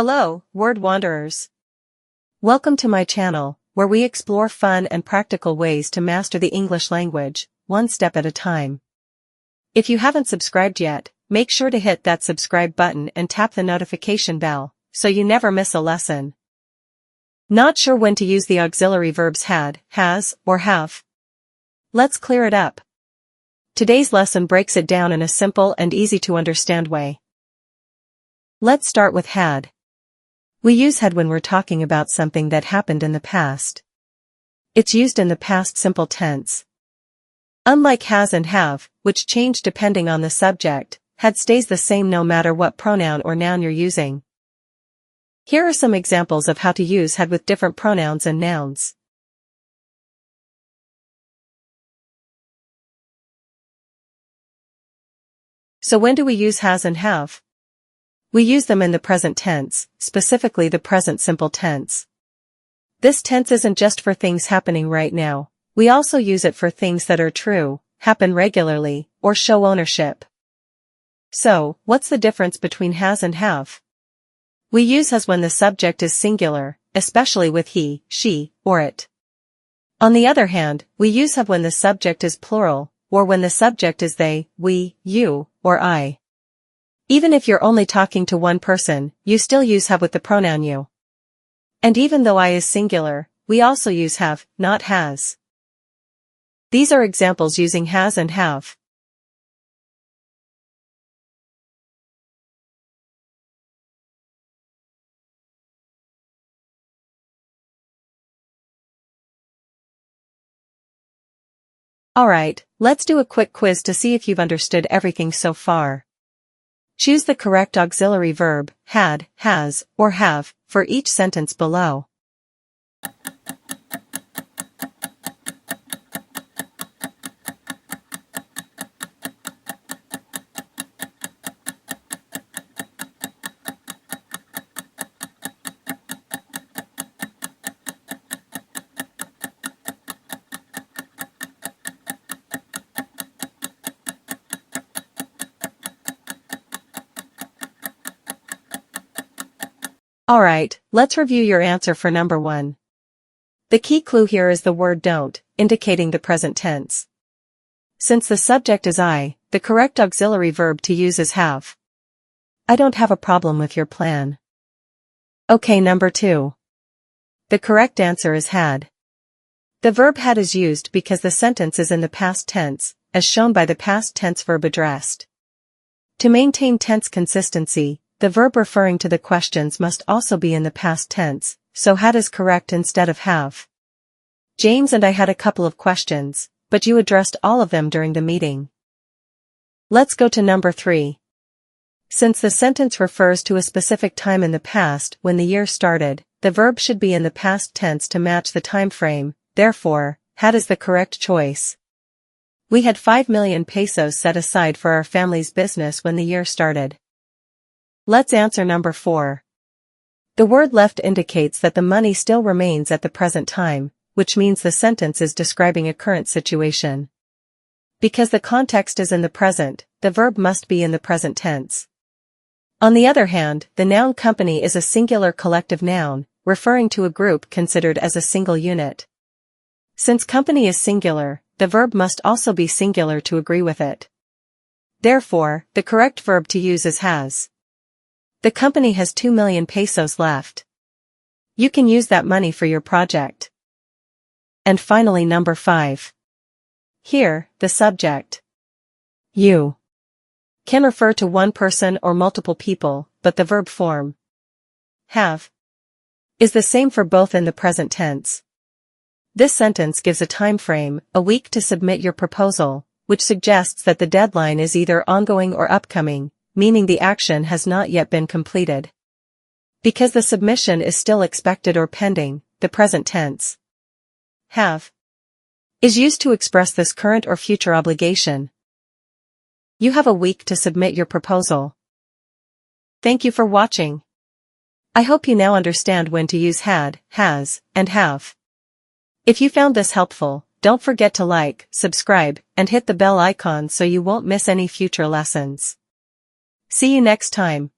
Hello, word wanderers. Welcome to my channel, where we explore fun and practical ways to master the English language, one step at a time. If you haven't subscribed yet, make sure to hit that subscribe button and tap the notification bell, so you never miss a lesson. Not sure when to use the auxiliary verbs had, has, or have? Let's clear it up. Today's lesson breaks it down in a simple and easy to understand way. Let's start with had. We use had when we're talking about something that happened in the past. It's used in the past simple tense. Unlike has and have, which change depending on the subject, had stays the same no matter what pronoun or noun you're using. Here are some examples of how to use had with different pronouns and nouns. So when do we use has and have? We use them in the present tense, specifically the present simple tense. This tense isn't just for things happening right now, we also use it for things that are true, happen regularly, or show ownership. So, what's the difference between has and have? We use has when the subject is singular, especially with he, she, or it. On the other hand, we use have when the subject is plural, or when the subject is they, we, you, or I. Even if you're only talking to one person, you still use have with the pronoun you. And even though I is singular, we also use have, not has. These are examples using has and have. Alright, let's do a quick quiz to see if you've understood everything so far. Choose the correct auxiliary verb, had, has, or have, for each sentence below. Alright, let's review your answer for number 1. The key clue here is the word don't, indicating the present tense. Since the subject is I, the correct auxiliary verb to use is have. I don't have a problem with your plan. Okay, number 2. The correct answer is had. The verb had is used because the sentence is in the past tense, as shown by the past tense verb addressed. To maintain tense consistency, the verb referring to the questions must also be in the past tense, so had is correct instead of have. James and I had a couple of questions, but you addressed all of them during the meeting. Let's go to number 3. Since the sentence refers to a specific time in the past when the year started, the verb should be in the past tense to match the time frame, therefore, had is the correct choice. We had 5 million pesos set aside for our family's business when the year started. Let's answer number 4. The word left indicates that the money still remains at the present time, which means the sentence is describing a current situation. Because the context is in the present, the verb must be in the present tense. On the other hand, the noun company is a singular collective noun, referring to a group considered as a single unit. Since company is singular, the verb must also be singular to agree with it. Therefore, the correct verb to use is has. The company has 2 million pesos left. You can use that money for your project. And finally, number 5. Here, the subject, you, can refer to one person or multiple people, but the verb form, have, is the same for both in the present tense. This sentence gives a time frame, a week, to submit your proposal, which suggests that the deadline is either ongoing or upcoming, meaning the action has not yet been completed. Because the submission is still expected or pending, the present tense, have, is used to express this current or future obligation. You have a week to submit your proposal. Thank you for watching. I hope you now understand when to use had, has, and have. If you found this helpful, don't forget to like, subscribe, and hit the bell icon so you won't miss any future lessons. See you next time.